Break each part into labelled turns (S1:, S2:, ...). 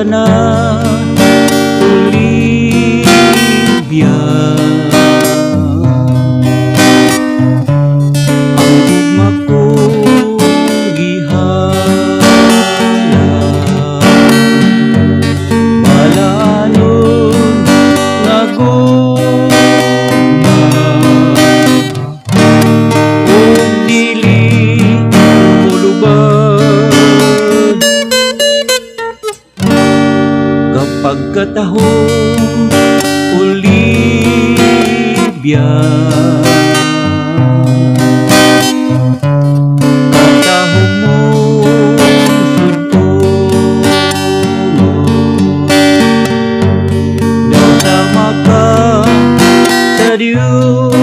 S1: na Olivia. Ang ugma ko gihala, balaanon nga gugma, ug dili mulubad kapag katahong Olivia. Katahong mo sudpulot, daw sama ka sa Diyosa,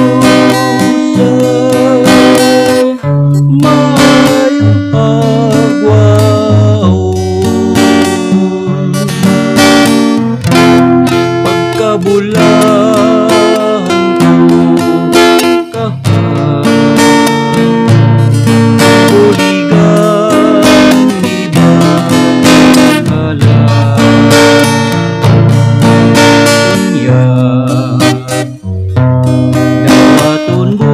S1: maayong agwaon. Pagkabulahan ko kahapon, buligan ni bahala niya. Dawaton mo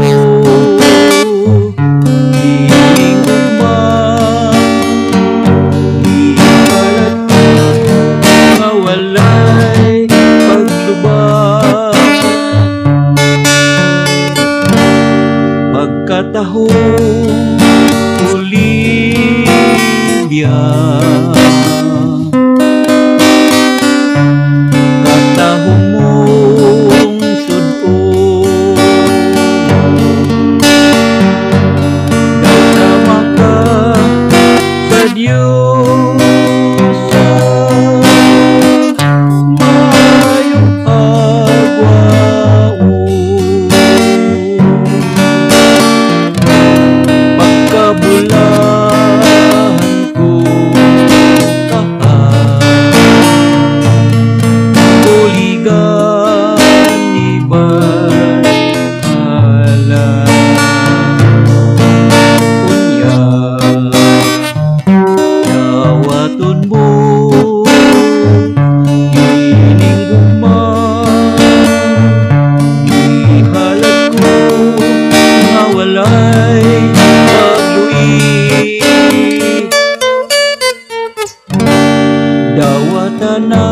S1: ining ugma, ibalat ko nga walay paglubag. Pagkatahong Olivia, katahong mong sudpon, daw sama ka sa Diyosa, maayong agwaon. Pagkabulahan ko kahapon, buligan ni bahala unya. Dawaton mo ining ugma, ihalat ko nga walay paglui. Dawatan na